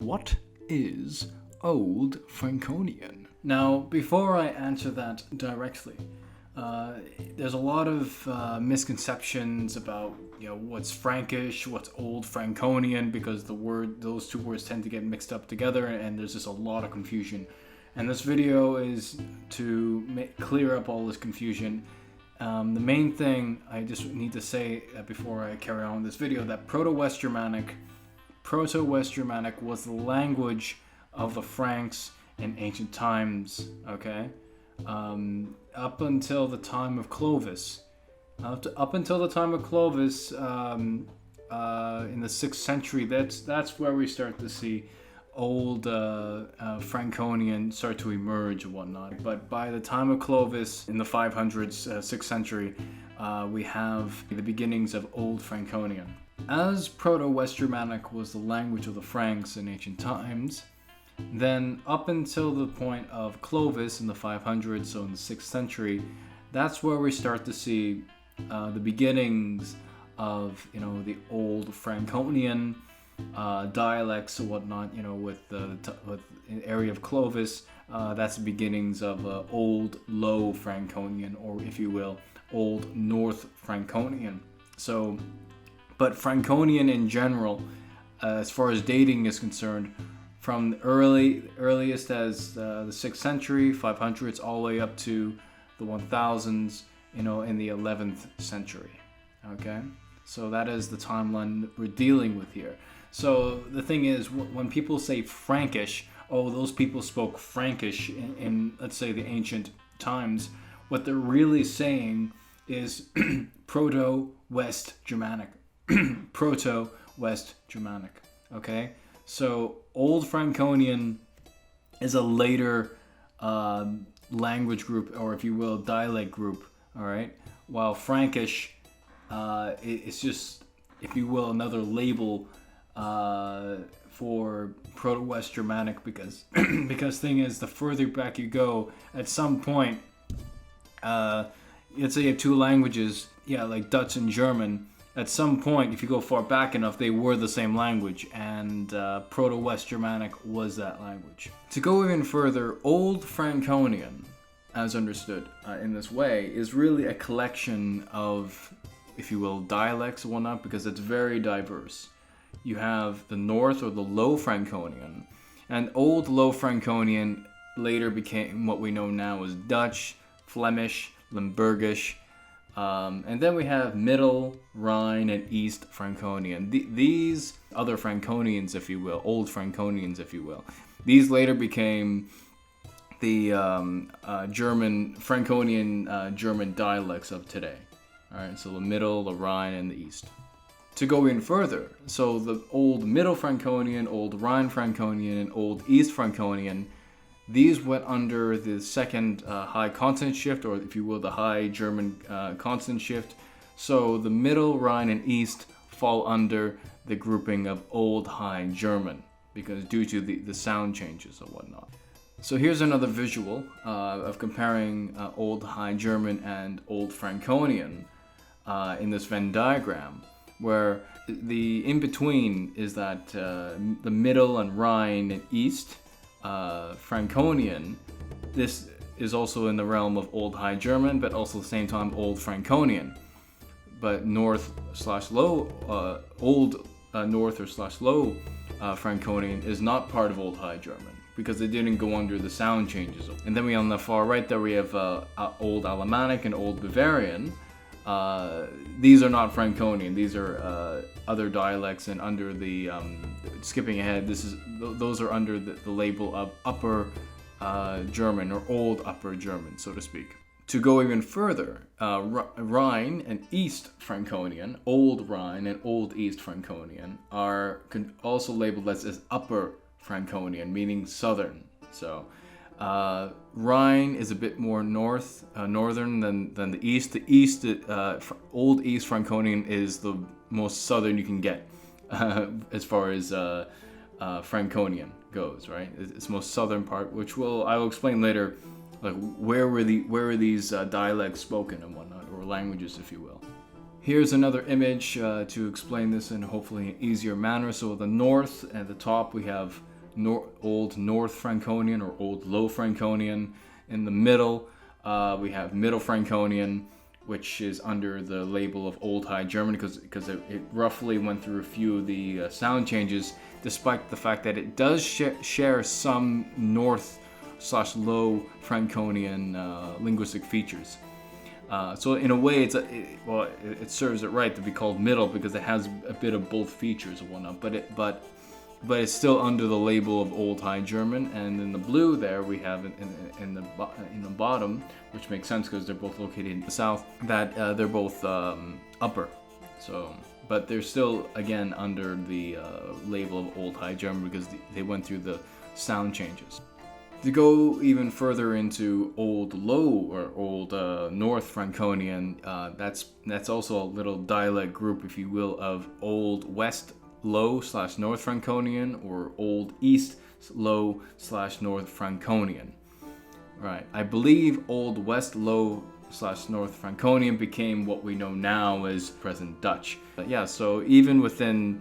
What is Old Franconian? Now, before I answer that directly, there's a lot of misconceptions about what's Frankish, what's Old Franconian, because those two words tend to get mixed up together, and there's just a lot of confusion. And this video is to clear up all this confusion. The main thing I just need to say before I carry on with this video, that Proto-West Germanic was the language of the Franks in ancient times, okay? Up until the time of Clovis. Up until the time of Clovis, in the 6th century, that's where we start to see Old Franconian start to emerge and whatnot. But by the time of Clovis, in the 500s, 6th century, we have the beginnings of Old Franconian. As Proto-West Germanic was the language of the Franks in ancient times, then up until the point of Clovis in the 500s, so in the 6th century, that's where we start to see the beginnings of the Old Franconian dialects and whatnot. With the area of Clovis, that's the beginnings of Old Low Franconian, or if you will, Old North Franconian. But Franconian in general, as far as dating is concerned, from the earliest as the 6th century, 500s, all the way up to the 1000s, in the 11th century. Okay? So that is the timeline we're dealing with here. So the thing is, when people say Frankish, those people spoke Frankish in let's say, the ancient times, what they're really saying is Proto-West Germanic. Proto-West Germanic. Okay? So Old Franconian is a later language group, or if you will, dialect group, all right? While Frankish it's just, if you will, another label for Proto-West Germanic, because thing is, the further back you go, at some point, let's say you have two languages, like Dutch and German. At some point, if you go far back enough, they were the same language, and Proto-West Germanic was that language. To go even further, Old Franconian, as understood in this way, is really a collection of, if you will, dialects and whatnot, because it's very diverse. You have the North or the Low Franconian, and Old Low Franconian later became what we know now as Dutch, Flemish, Limburgish, and then we have Middle, Rhine, and East Franconian. These other Franconians, if you will, Old Franconians, if you will, these later became the German Franconian German dialects of today. All right, so the Middle, the Rhine, and the East. To go in further, so the Old Middle Franconian, Old Rhine Franconian, and Old East Franconian, these went under the second high consonant shift, or if you will, the high German consonant shift. So the Middle, Rhine, and East fall under the grouping of Old High German, because due to the sound changes and whatnot. So here's another visual of comparing Old High German and Old Franconian in this Venn diagram, where the in-between is that the Middle and Rhine and East Franconian, this is also in the realm of Old High German, but also at the same time Old Franconian. But Old North or Low Franconian is not part of Old High German, because they didn't go under the sound changes. And then on the far right there we have Old Alemannic and Old Bavarian. These are not Franconian. These are other dialects, and under the skipping ahead, those are under the label of Upper German, or Old Upper German, so to speak. To go even further, Rhine and East Franconian, Old Rhine and Old East Franconian, are also labeled as Upper Franconian, meaning southern. So Rhine is a bit more northern than the East. The East, Old East Franconian, is the most southern you can get as far as Franconian goes, right? It's most southern part, which I will explain later, like where were these dialects spoken and whatnot, or languages, if you will. Here's another image to explain this in hopefully an easier manner. So the north at the top we have Old North Franconian or Old Low Franconian. In the middle, we have Middle Franconian, which is under the label of Old High German because it roughly went through a few of the sound changes, despite the fact that it does share some North/Low Franconian linguistic features. So in a way, it serves it right to be called Middle because it has a bit of both features and whatnot. But it's still under the label of Old High German. And in the blue there we have in the bottom, which makes sense because they're both located in the south, that they're both upper. So, but they're still again under the label of Old High German because they went through the sound changes. To go even further into Old Low or Old North Franconian, that's also a little dialect group, if you will, of Old West Low/North Franconian or Old East Low/North Franconian. Right. I believe Old West Low/North Franconian became what we know now as present Dutch. But yeah, so even within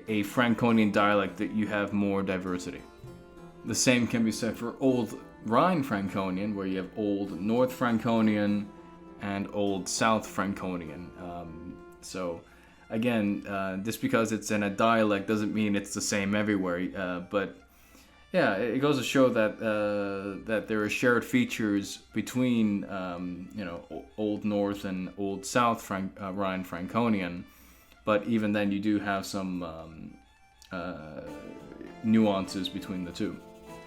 a Franconian dialect, that you have more diversity. The same can be said for Old Rhine Franconian, where you have Old North Franconian and Old South Franconian. So again, just because it's in a dialect doesn't mean it's the same everywhere. But yeah, it goes to show that that there are shared features between Old North and Old South Rhine Franconian. But even then, you do have some nuances between the two.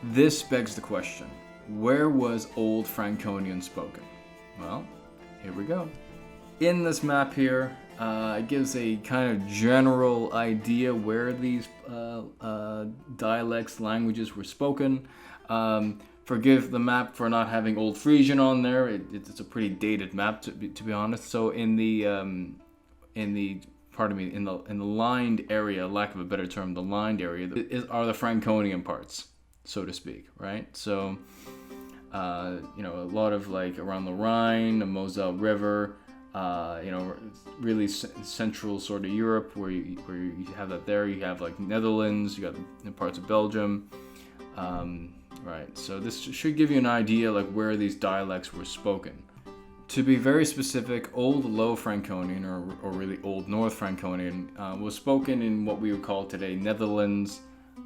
This begs the question, where was Old Franconian spoken? Well, here we go. In this map here, it gives a kind of general idea where these dialects, languages were spoken. Forgive the map for not having Old Frisian on there. It's a pretty dated map, to be honest. So in the lined area, lack of a better term, the lined area are the Franconian parts, so to speak, right? So, a lot of like around the Rhine, the Moselle River, really central sort of Europe, where you have that there. You have like Netherlands, you got parts of Belgium, right? So this should give you an idea like where these dialects were spoken. To be very specific, Old Low Franconian, or really Old North Franconian, was spoken in what we would call today Netherlands,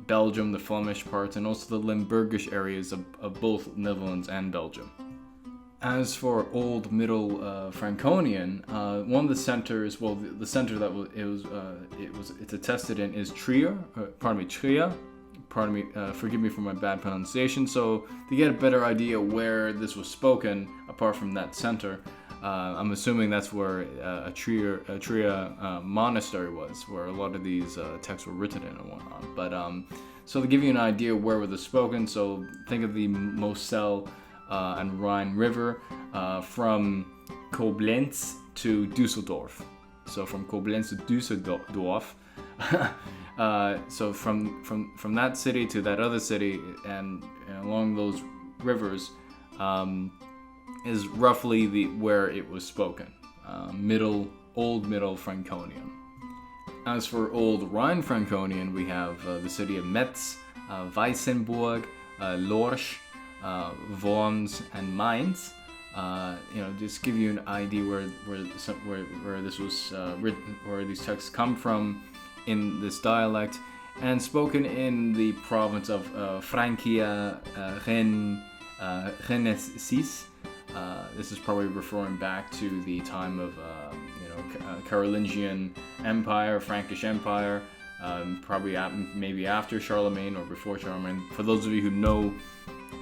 Belgium, the Flemish parts, and also the Limburgish areas of both Netherlands and Belgium. As for Old Middle Franconian, one of the centers, the center that it's attested in is Trier. Forgive me for my bad pronunciation. So to get a better idea where this was spoken, apart from that center, I'm assuming that's where a Trier monastery was, where a lot of these texts were written in and whatnot. But so to give you an idea where it was spoken, so think of the Moselle and Rhine River from Koblenz to Düsseldorf. So from Koblenz to Düsseldorf. So from that city to that other city and along those rivers is roughly where it was spoken. Old Middle Franconian. As for Old Rhine Franconian, we have the city of Metz, Weissenburg, Lorsch, Worms, and Mainz. Just give you an idea where this was written, where these texts come from in this dialect, and spoken in the province of Francia, Rennes. This is probably referring back to the time of Carolingian Empire, Frankish Empire, probably maybe after Charlemagne or before Charlemagne. For those of you who know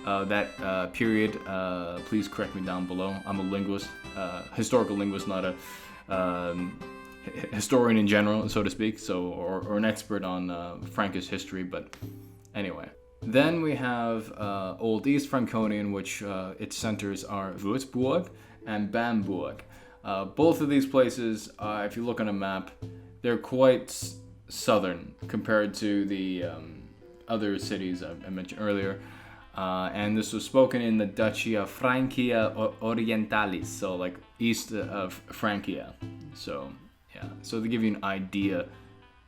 that period, please correct me down below. I'm a linguist, historical linguist, not a historian in general, so to speak, or an expert on Frankish history, but anyway. Then we have Old East Franconian, which its centers are Würzburg and Bamberg. Both of these places, if you look on a map, they're quite southern compared to the other cities I mentioned earlier. And this was spoken in the Duchy of Francia Orientalis, so like east of Francia. So, yeah. So to give you an idea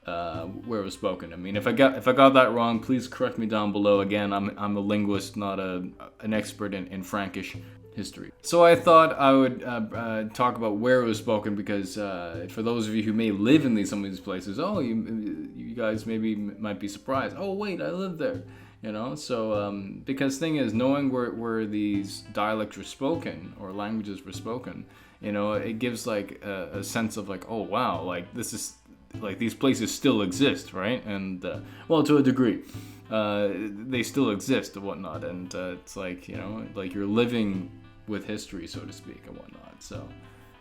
where it was spoken. I mean, if I got that wrong, please correct me down below. Again, I'm a linguist, not an expert in Frankish history. So I thought I would talk about where it was spoken, because for those of you who may live in some of these places, you guys maybe might be surprised. Oh wait, I live there. So because thing is, knowing where these dialects were spoken or languages were spoken, it gives like a sense of like, oh wow, like this is like these places still exist, right? And well, to a degree, they still exist and whatnot, and it's like like you're living with history, so to speak, and whatnot. So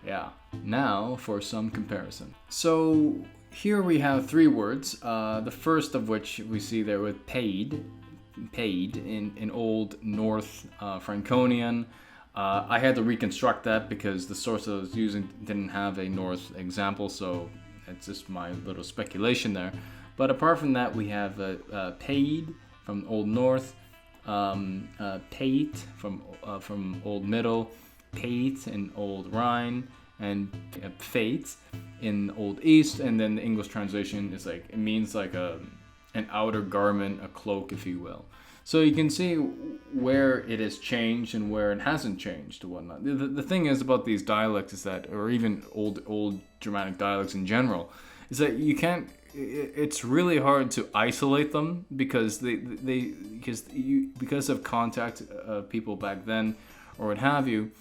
yeah, now for some comparison. So here we have three words. The first of which we see there with paid in Old North Franconian. I had to reconstruct that because the source I was using didn't have a North example, so it's just my little speculation there. But apart from that, we have paid from Old North, pate from Old Middle, pate in Old Rhine, and fate in Old East. And then the English translation is like, it means like an outer garment, a cloak, if you will. So you can see where it has changed and where it hasn't changed and whatnot. The thing is about these dialects is that, or even old Germanic dialects in general, is that you can't. It's really hard to isolate them because because of contact of people back then, or what have you,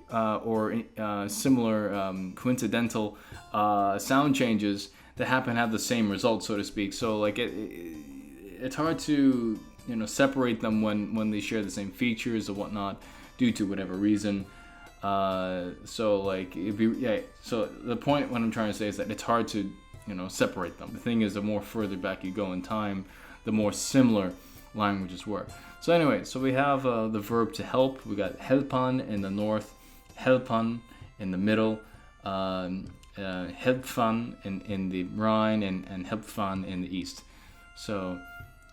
or similar coincidental sound changes that happen to have the same result, so to speak. So like it's hard to separate them when they share the same features or whatnot due to whatever reason. So like so the point what I'm trying to say is that it's hard to separate them. The thing is, the more further back you go in time, the more similar languages were. So anyway, so we have the verb to help. We got helpan in the north, helpan in the middle, helpfan in the Rhine, and helpfan in the east.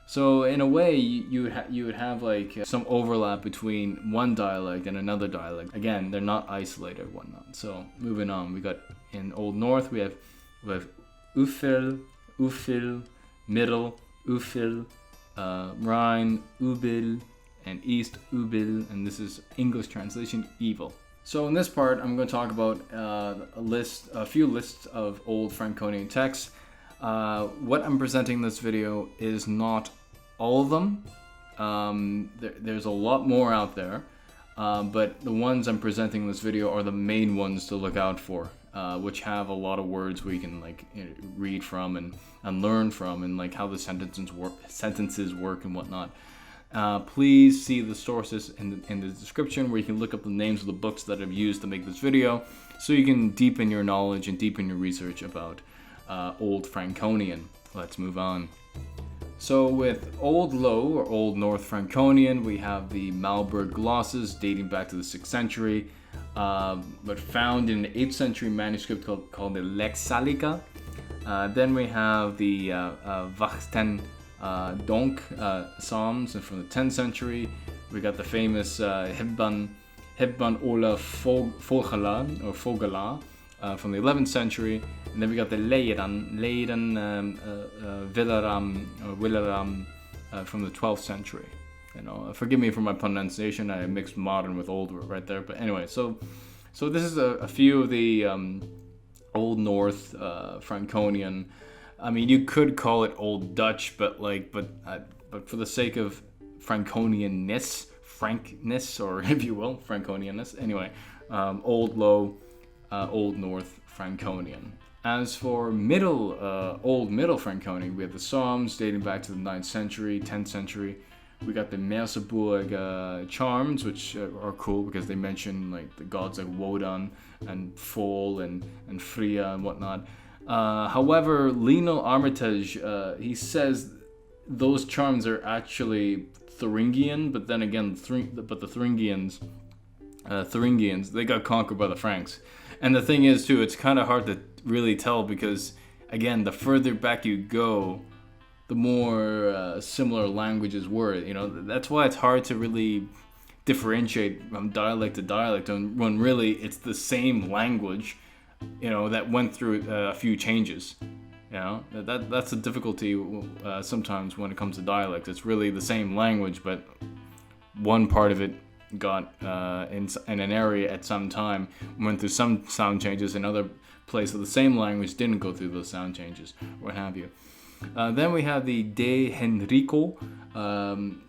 So in a way, you would have like some overlap between one dialect and another dialect. Again, they're not isolated or whatnot. So moving on, we got in Old North, we have Ufil, Ufil, Middle, Ufil, Rhine, Ubil, and East, Ubil, and this is English translation, evil. So in this part, I'm going to talk about a few lists of Old Franconian texts. What I'm presenting in this video is not all of them. There's a lot more out there, but the ones I'm presenting in this video are the main ones to look out for, which have a lot of words where you can read from and learn from, and like how the sentences work and whatnot. Please see the sources in the description, where you can look up the names of the books that I've used to make this video, so you can deepen your knowledge and deepen your research about Old Franconian. Let's move on. So with Old Low or Old North Franconian, we have the Malberg glosses dating back to the 6th century, but found in an 8th century manuscript called the Lexalica. Then we have the Wachten Donk Psalms from the 10th century. We got the famous Hebban Ola Fogela from the 11th century. And then we got the Leiden Villaram from the 12th century. Forgive me for my pronunciation. I mixed modern with old right there. But anyway, so this is a few of the Old North Franconian. I mean, you could call it Old Dutch, but for the sake of Franconianness, frankness, or if you will, Franconianness. Anyway, Old Low, Old North Franconian. As for Old Middle Franconian, we have the Psalms dating back to the 9th century, 10th century. We got the Merseburg charms, which are cool because they mention like the gods like Wodan and Fol and Freya and whatnot. However, Lionel Armitage, he says those charms are actually Thuringian, but then again, the Thuringians, they got conquered by the Franks. And the thing is, too, it's kind of hard to really tell because, again, the further back you go, the more similar languages were. That's why it's hard to really differentiate from dialect to dialect when really it's the same language, that went through a few changes. You know, that's the difficulty sometimes when it comes to dialects. It's really the same language, but one part of it got in an area at some time, went through some sound changes, another place of the same language didn't go through those sound changes, what have you. Then we have the De Henrico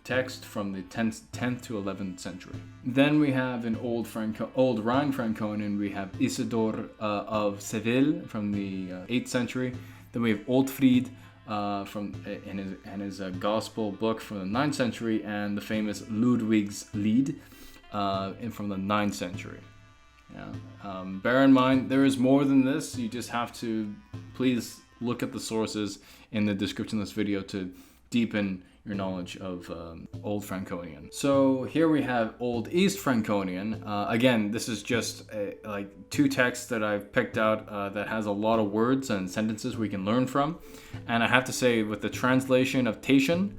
text from the 10th to 11th century. Then we have in Old Rhine Franconian, we have Isidore of Seville from the 8th century. Then we have Oldfried in his gospel book from the 9th century, and the famous Ludwig's Lied from the 9th century. Yeah. Bear in mind, there is more than this. You just have to please look at the sources in the description of this video to deepen your knowledge of Old Franconian. So here we have Old East Franconian. Again, this is just like two texts that I've picked out that has a lot of words and sentences we can learn from. And I have to say, with the translation of Tatian,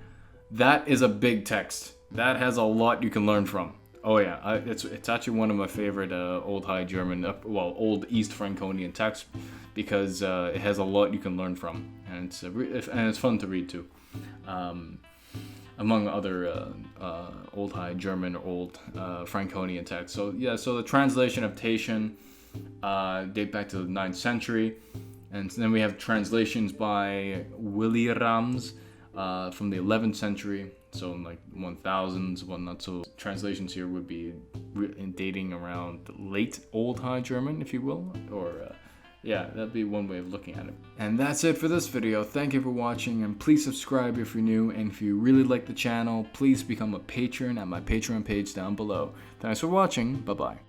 that is a big text. That has a lot you can learn from. Oh yeah, it's actually one of my favorite Old High German, Old East Franconian texts, because it has a lot you can learn from, and it's fun to read too. Among other Old High German or Old Franconian texts. So yeah, so the translation of Tatian date back to the 9th century, and then we have translations by Willerams from the 11th century. So in like 1000s, whatnot. So translations here would be dating around late Old High German, if you will, or yeah, that'd be one way of looking at it. And that's it for this video. Thank you for watching, and please subscribe if you're new, and if you really like the channel, please become a patron at my Patreon page down below. Thanks for watching. Bye bye.